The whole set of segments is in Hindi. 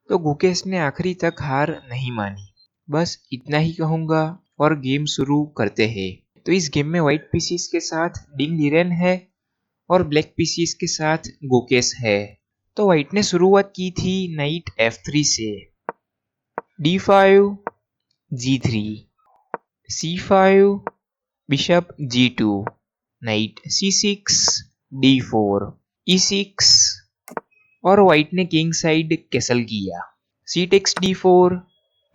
तो गुकेश ने आखिरी तक हार नहीं मानी। बस इतना ही कहूंगा और गेम शुरू करते हैं। तो इस गेम में व्हाइट पीसीस के साथ डिंग लीरेन है और ब्लैक पीसीस के साथ गुकेश है। तो व्हाइट ने शुरुआत की थी नाइट F3 से। D5 G3 C5 bishop G2 night C6 D4 E6 और व्हाइट ने किंग साइड कैसल किया। C takes D4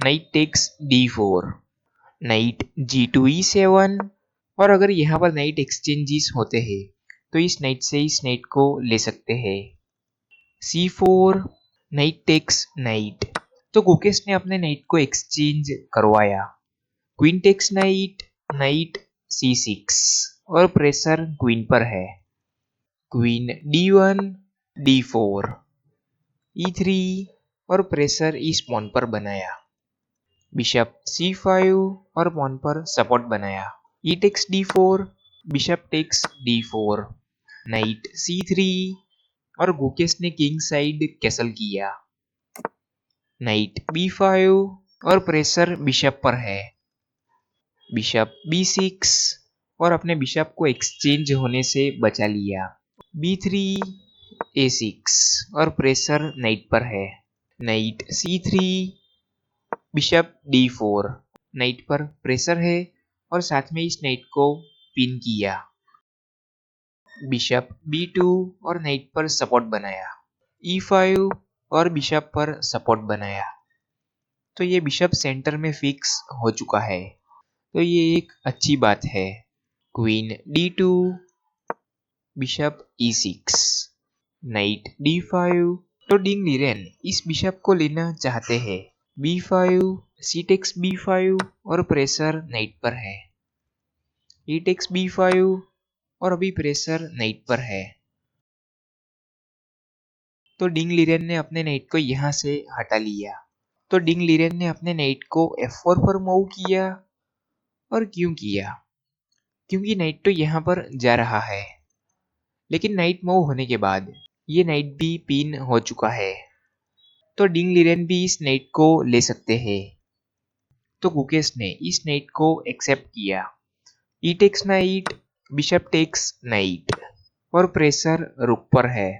knight takes D4 knight G2 E7 और अगर यहाँ पर नाइट एक्सचेंजेस होते हैं तो इस नाइट से इस नाइट को ले सकते हैं। C4 knight takes knight. तो गुकेश ने अपने नाइट को एक्सचेंज करवाया। Queen takes knight night C6 और प्रेशर क्वीन पर है। क्वीन D1 D4 E3 और प्रेशर इस पॉन पर बनाया। बिशप C5 और पॉन पर सपोर्ट बनाया। E takes D4 bishop takes D4 knight C3 और गुकेश ने किंग साइड कैसल किया। नाइट B5 और प्रेशर बिशप पर है। बिशप B6 और अपने बिशप को एक्सचेंज होने से बचा लिया। B3 A6 और प्रेशर नाइट पर है। Night C3 bishop D4 night पर प्रेशर है और साथ में इस नाइट को पिन किया। बिशप B2 और नाइट पर सपोर्ट बनाया। E5 और बिशप पर सपोर्ट बनाया। तो ये बिशप सेंटर में फिक्स हो चुका है, तो ये एक अच्छी बात है। Queen D2 bishop E6 night D5। तो डिंग लीरेन इस बिशप को लेना चाहते हैं। B5 C टेक्स B5 और प्रेशर नाइट पर है। E टेक्स B5 और अभी प्रेशर नाइट पर है। तो डिंग लीरेन ने अपने नाइट को यहाँ से हटा लिया। तो डिंग लीरेन ने अपने नाइट को F4 पर मूव किया। और क्यों किया? क्योंकि नाइट तो यहाँ पर जा रहा है, लेकिन नाइट मूव होने के बाद ये नाइट भी पिन हो चुका है, तो डिंग लीरेन भी इस नाइट को ले सकते हैं। तो गुकेश ने इस नाइट को एक्सेप्ट किया। E takes knight bishop takes knight और प्रेशर रुक पर है।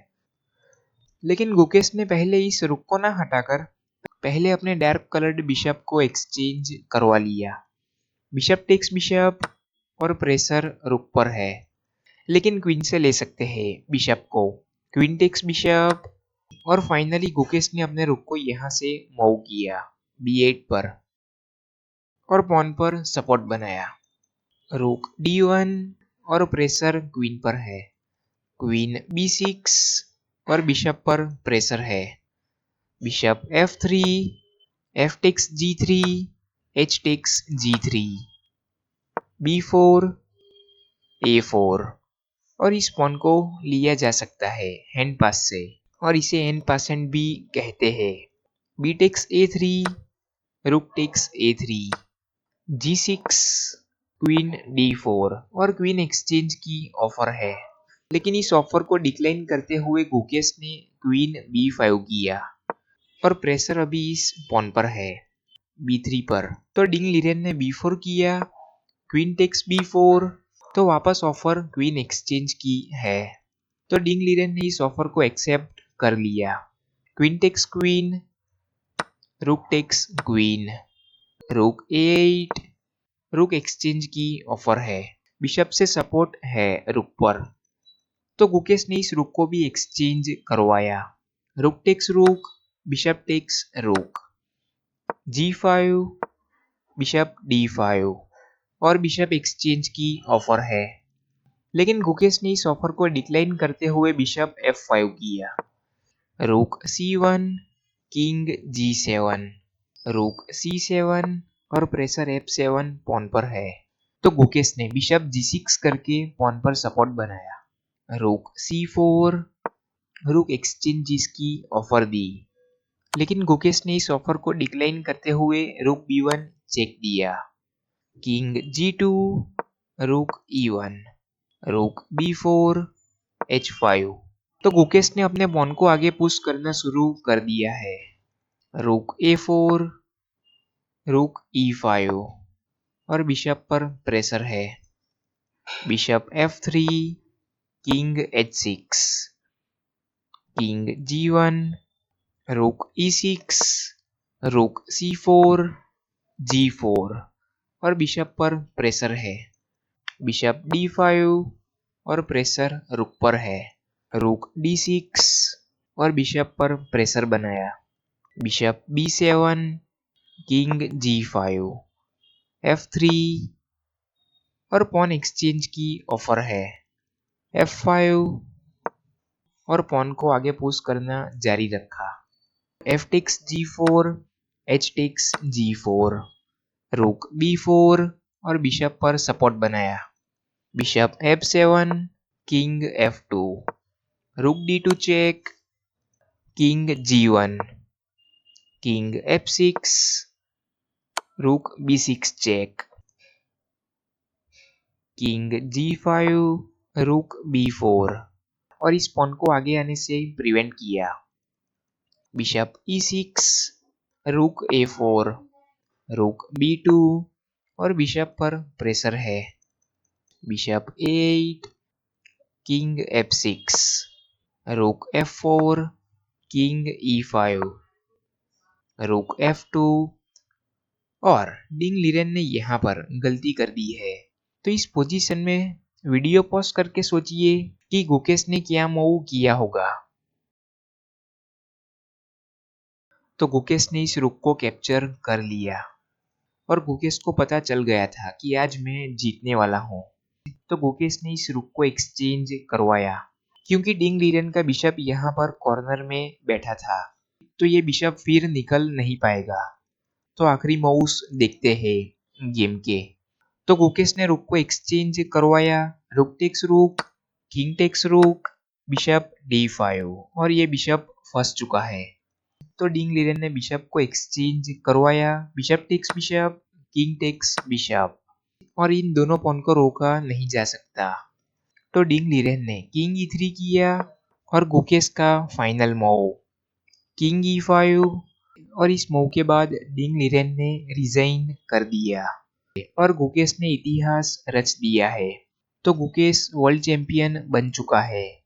लेकिन गुकेश ने पहले इस रुक को ना हटाकर पहले अपने डार्क कलर्ड बिशप को एक्सचेंज करवा लिया। बिशप टेक्स बिशप और प्रेशर रुक पर है, लेकिन क्वीन से ले सकते हैं बिशप को। क्वीन टेक्स बिशप और फाइनली गुकेश ने अपने रुक को यहाँ से मूव किया B8 पर और पॉन पर सपोर्ट बनाया। रुक D1 और प्रेशर क्वीन पर है। क्वीन B6 और बिशप पर प्रेशर है। Bishop F3 F takes G3 H takes G3 B4 A4 और इस पॉन को लिया जा सकता है हैंड पास से, और इसे एन पासेंट भी कहते हैं। B takes A3 rook takes A3 G6 queen D4 और क्वीन एक्सचेंज की ऑफर है, लेकिन इस ऑफर को डिक्लाइन करते हुए गुकेश ने क्वीन B5 किया और प्रेशर अभी इस पॉन पर है B3 पर। तो डिंग लीरेन ने B4 किया। Queen takes B4। तो वापस ऑफर क्वीन एक्सचेंज की है, तो डिंग लीरेन ने इस ऑफर को एक्सेप्ट कर लिया। Queen takes queen rook takes queen rook A8 रुक एक्सचेंज की ऑफर है। बिशप से सपोर्ट है रुक पर, तो गुकेश ने इस रुक को भी एक्सचेंज करवाया। रुक टेक्स रुक बिशप टेक्स रुक G5 बिशप D5 और बिशप एक्सचेंज की ऑफर है, लेकिन गुकेश ने इस ऑफर को डिक्लाइन करते हुए बिशप F5 किया। रुक C1 किंग G7 रुक C7 और प्रेशर F7 पॉन पर है, तो गुकेश ने बिशप G6 करके पॉन पर सपोर्ट बनाया। रुक C4 रुक एक्सचेंजेस की ऑफर दी, लेकिन गुकेश ने इस ऑफर को डिक्लाइन करते हुए रुक B1 चेक दिया। किंग G2 रुक E1 रुक B4 H5। तो गुकेश ने अपने पॉन को आगे पुश करना शुरू कर दिया है। रुक A4, रुक E5 और बिशप पर प्रेशर है। Bishop F3, king H6, king G1, रुक E6, रुक C4, G4 और बिशप पर प्रेशर है। बिशप D5 और प्रेशर रुक पर है। रुक D6 और बिशप पर प्रेशर बनाया। Bishop B7, king G5, F3 और पॉन एक्सचेंज की ऑफर है। F5 और पॉन को आगे पुश करना जारी रखा। F takes G4, H takes G4, रुक B4 और बिशप पर सपोर्ट बनाया। बिशप F7, किंग F2, रुक D2 check, king G1, king F6, रुक B6 चेक, किंग G5, रुक B4 और इस पॉन को आगे आने से प्रिवेंट किया। बिशप E6, रुक A4, रुक B2 और बिशप पर प्रेशर है। बिशप A8, किंग F6, रुक F4, किंग E5, रुक F2 और डिंग लीरेन ने यहाँ पर गलती कर दी है। तो इस पोजीशन में वीडियो पॉज करके सोचिए कि गुकेश ने क्या मूव किया होगा। तो गुकेश ने इस रुक को कैप्चर कर लिया और गुकेश को पता चल गया था कि आज मैं जीतने वाला हूँ। तो गुकेश ने इस रुक को एक्सचेंज करवाया क्योंकि डिंग लीरेन का बिशप यहाँ पर कॉर्नर में बैठा था, तो ये बिशप फिर निकल नहीं पाएगा। तो आखिरी मूव्स देखते हैं गेम के। तो गुकेश ने रुक को एक्सचेंज करवाया। रुक टेक्स रुक, किंग टेक्स रुक, बिशप D5 और ये बिशप फंस चुका है। तो डिंग लीरेन ने बिशप को एक्सचेंज करवाया। Bishop takes bishop, king takes bishop और इन दोनों पॉन को रोका नहीं जा सकता। तो डिंग लीरेन ने किंग E3 किया और गुकेश का फाइनल मूव किंग E5 और इस मूव के बाद डिंग लीरेन ने रिजाइन कर दिया और गुकेश ने इतिहास रच दिया है। तो गुकेश वर्ल्ड चैंपियन बन चुका है।